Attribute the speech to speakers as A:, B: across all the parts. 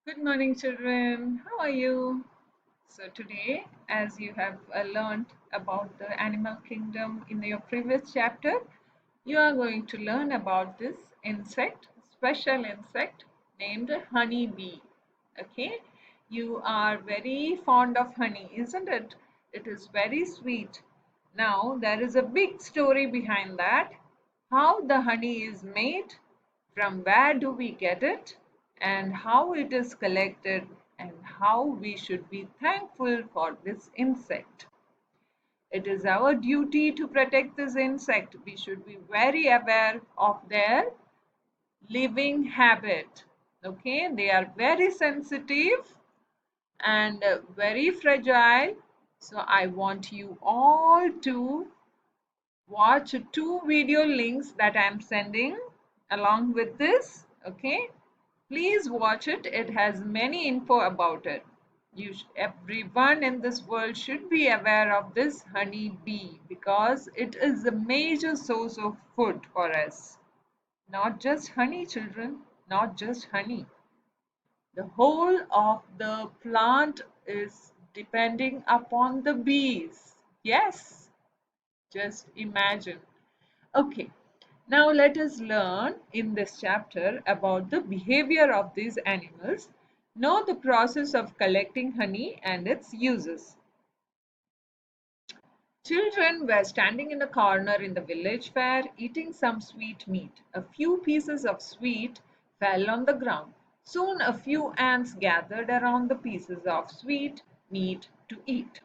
A: Good morning, children. How are you? So, today, as you have learned about the animal kingdom in your previous chapter, you are going to learn about this insect, special insect named honey bee. Okay, you are very fond of honey, isn't it? It is very sweet. Now, there is a big story behind that, how the honey is made, from where do we get it, and how it is collected, and how we should be thankful for this insect. It is our duty to protect this insect. We should be very aware of their living habit. Okay, they are very sensitive and very fragile. So I want you all to watch two video links that I'm sending along with this. Okay, please watch it. It has many info about it. Everyone in this world should be aware of this honey bee because it is a major source of food for us. Not just honey, children, not just honey. The whole of the plant is depending upon the bees. Yes, just imagine. Okay, now let us learn in this chapter about the behavior of these animals, know the process of collecting honey and its uses. Children were standing in a corner in the village fair eating some sweet meat. A few pieces of sweet fell on the ground. Soon a few ants gathered around the pieces of sweet meat to eat.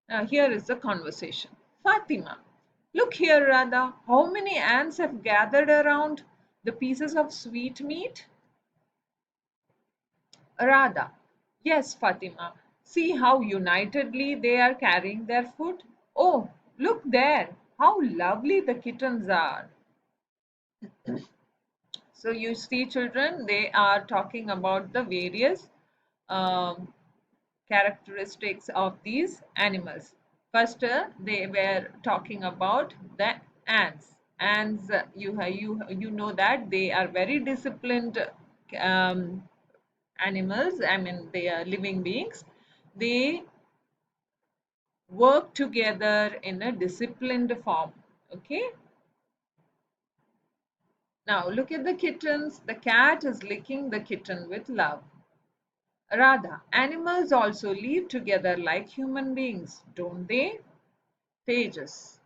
A: Now here is the conversation. Fatima, look here, Radha. How many ants have gathered around the pieces of sweet meat? Radha, yes, Fatima. See how unitedly they are carrying their food. Oh, look there. How lovely the kittens are. So you see, children, they are talking about the various um, characteristics of these animals. First, they were talking about the ants. Ants, you know that they are very disciplined um, animals. I mean, they are living beings. They work together in a disciplined form. Okay. Now look at the kittens. The cat is licking the kitten with love. Radha, animals also live together like human beings, don't they? Tejas.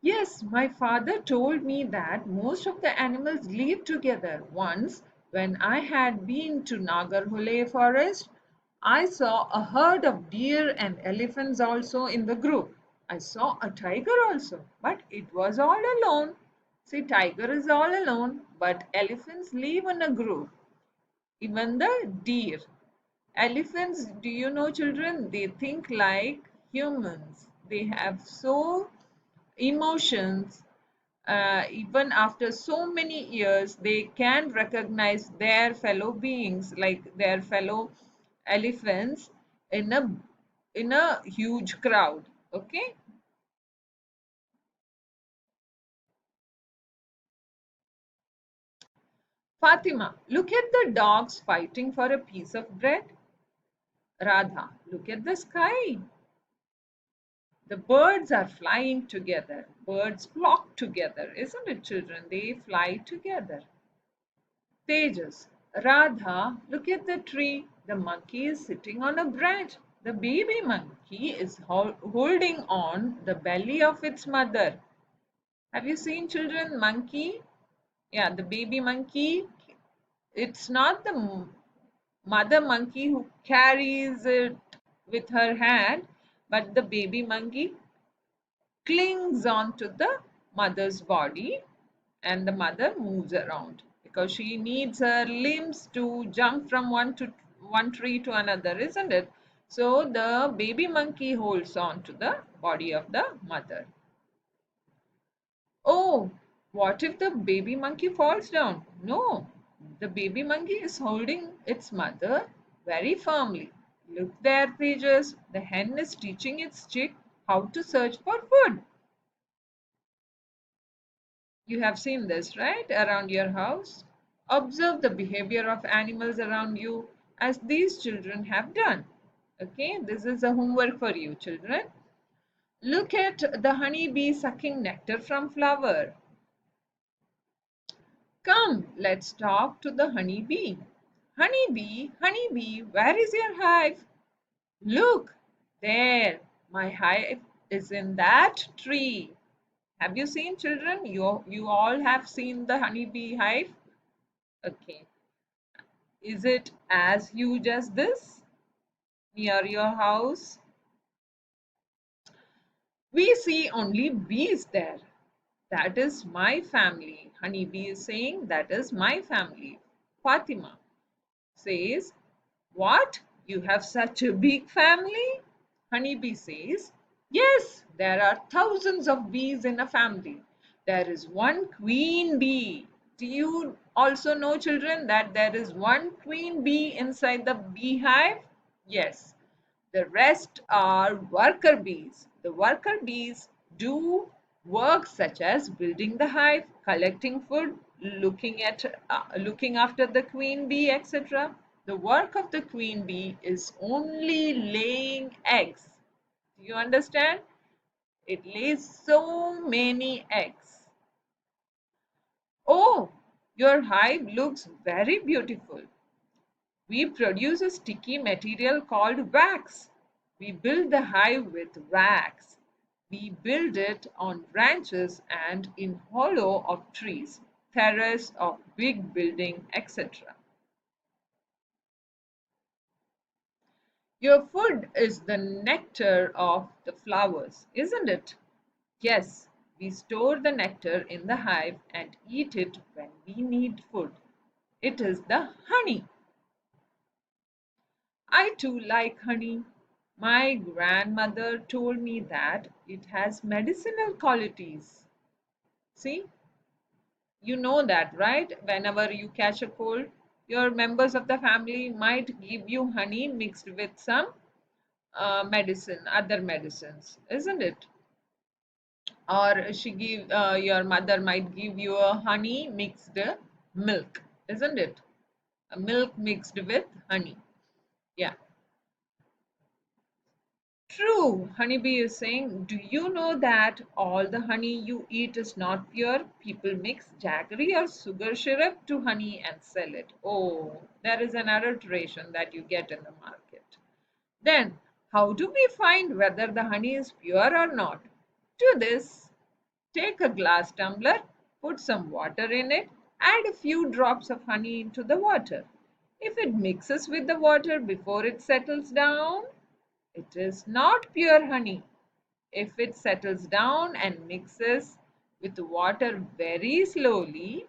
A: Yes, my father told me that most of the animals live together. Once, when I had been to Nagarhole forest, I saw a herd of deer and elephants also in the group. I saw a tiger also, but it was all alone. See, tiger is all alone, but elephants live in a group. Even the deer. Elephants, do you know, children? They think like humans. They have so emotions. Even after so many years, they can recognize their fellow beings, like their fellow elephants, in a huge crowd. Okay, Fatima, look at the dogs fighting for a piece of bread. Radha, look at the sky. The birds are flying together. Birds flock together, isn't it, children? They fly together. Tejas, Radha, look at the tree. The monkey is sitting on a branch. The baby monkey is holding on the belly of its mother. Have you seen, children, monkey? Yeah, the baby monkey. It's not the mother monkey who carries it with her hand, but the baby monkey clings on to the mother's body and the mother moves around because she needs her limbs to jump from one tree to another, isn't it? So the baby monkey holds on to the body of the mother. Oh, what if the baby monkey falls down? No, the baby monkey is holding its mother very firmly. Look there, Tejas. The hen is teaching its chick how to search for food. You have seen this, right? Around your house. Observe the behavior of animals around you as these children have done. Okay, this is a homework for you, children. Look at the honeybee sucking nectar from flower. Come, let's talk to the honeybee. Honeybee, honeybee, where is your hive? Look, there, my hive is in that tree. Have you seen, children? You all have seen the honeybee hive? Okay. Is it as huge as this near your house? We see only bees there. That is my family. Honeybee is saying, that is my family. Fatima says, what? You have such a big family? Honeybee says, yes, there are thousands of bees in a family. There is one queen bee. Do you also know, children, that there is one queen bee inside the beehive? Yes. The rest are worker bees. The worker bees do work such as building the hive, collecting food, looking after the queen bee, etc. The work of the queen bee is only laying eggs. Do you understand? It lays so many eggs. Oh, your hive looks very beautiful. We produce a sticky material called wax. We build the hive with wax. We build it on branches and in hollow of trees, terrace of big building, etc. Your food is the nectar of the flowers, isn't it? Yes, we store the nectar in the hive and eat it when we need food. It is the honey. I too like honey. My grandmother told me that it has medicinal qualities. See, you know that, right? Whenever you catch a cold, your members of the family might give you honey mixed with some other medicines, isn't it? Or your mother might give you a honey mixed milk, isn't it? A milk mixed with honey. Yeah. True, honeybee is saying, do you know that all the honey you eat is not pure? People mix jaggery or sugar syrup to honey and sell it. Oh, there is an adulteration that you get in the market. Then, how do we find whether the honey is pure or not? Do this. Take a glass tumbler, put some water in it, add a few drops of honey into the water. If it mixes with the water before it settles down, it is not pure honey. If it settles down and mixes with water very slowly,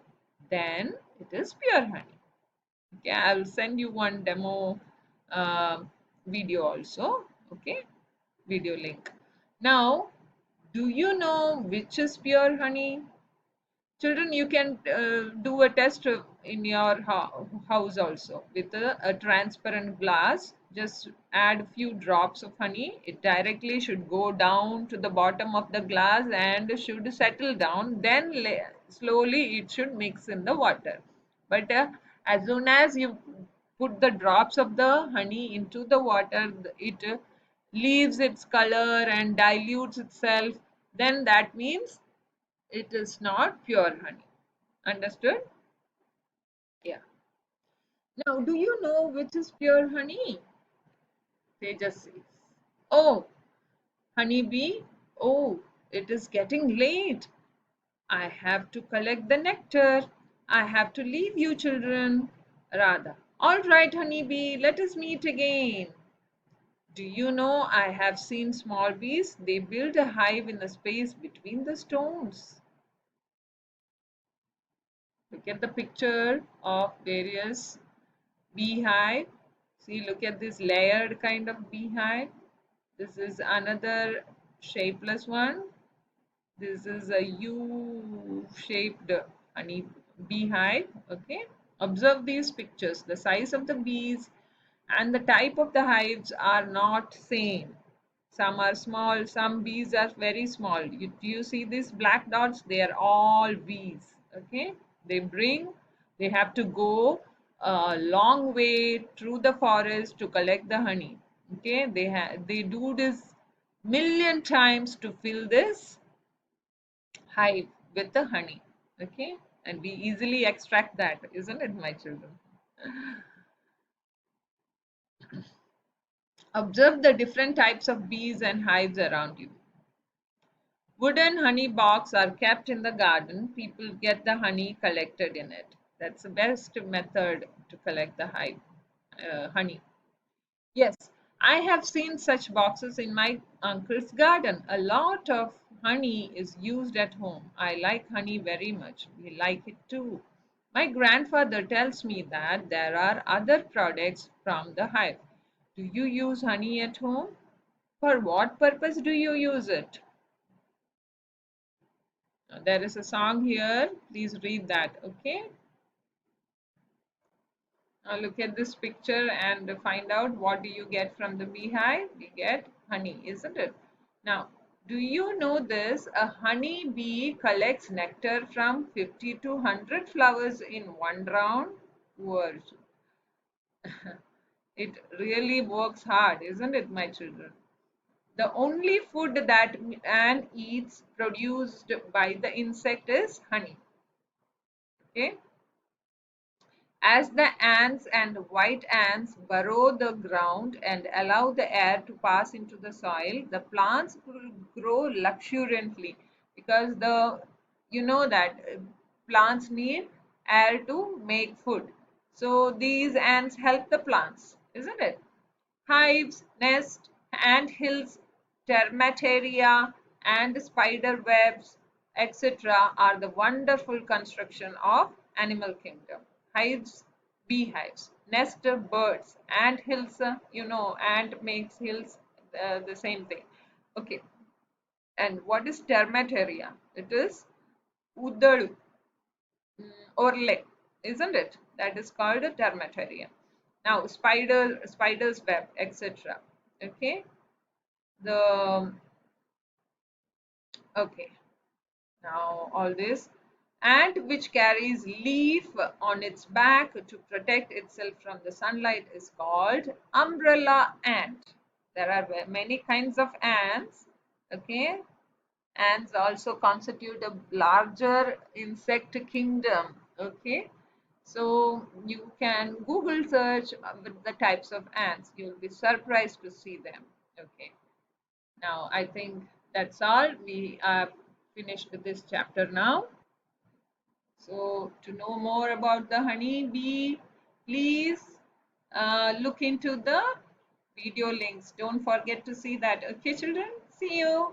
A: then it is pure honey. Okay, I'll send you one demo uh, video also. Okay, video link. Now, do you know which is pure honey? Children, you can do a test in your house also with a transparent glass. Just add a few drops of honey. It directly should go down to the bottom of the glass and should settle down. Then slowly it should mix in the water. But as soon as you put the drops of the honey into the water, it leaves its color and dilutes itself. Then that means it is not pure honey. Understood? Yeah. Now, do you know which is pure honey? Tejas says. Oh, honeybee. Oh, it is getting late. I have to collect the nectar. I have to leave you, children. Radha. All right, honeybee, let us meet again. Do you know I have seen small bees? They build a hive in the space between the stones. Look at the picture of various beehive. See, look at this layered kind of beehive. This is another shapeless one. This is a U-shaped honey beehive. Okay. Observe these pictures. The size of the bees and the type of the hives are not same. Some are small, some bees are very small. You see these black dots? They are all bees. Okay. They bring They have to go a long way through the forest to collect the honey. Okay, they do this million times to fill this hive with the honey. Okay, and we easily extract that, isn't it, my children? Observe the different types of bees and hives around you. Wooden honey box are kept in the garden. People get the honey collected in it. That's the best method to collect the honey. Yes, I have seen such boxes in my uncle's garden. A lot of honey is used at home. I like honey very much. We like it too. My grandfather tells me that there are other products from the hive. Do you use honey at home? For what purpose do you use it? There is a song here. Please read that. Okay. Now look at this picture and find out what do you get from the beehive. We get honey, isn't it? Now, do you know this? A honey bee collects nectar from 50 to 100 flowers in one round. Word. It really works hard, isn't it, my children? The only food that an eats produced by the insect is honey. Okay. As the ants and white ants burrow the ground and allow the air to pass into the soil, the plants will grow luxuriantly because you know that plants need air to make food. So these ants help the plants, isn't it? Hives, nests, ant hills, termitaria, and spider webs, etc., are the wonderful construction of animal kingdom. Hives, beehives, nest of birds, ant hills, ant makes hills, the same thing. Okay, and what is termitaria? It is udadu, orle, isn't it? That is called a termitaria. Now, spider's web, etc. Okay, the okay. Now, all this ant which carries leaf on its back to protect itself from the sunlight is called umbrella ant. There are many kinds of ants. Okay, ants also constitute a larger insect kingdom. Okay, so you can Google search with the types of ants. You'll be surprised to see them. Okay, now I think that's all. We have finished this chapter now. So to know more about the honey bee, please look into the video links. Don't forget to see that. Okay, children? See you.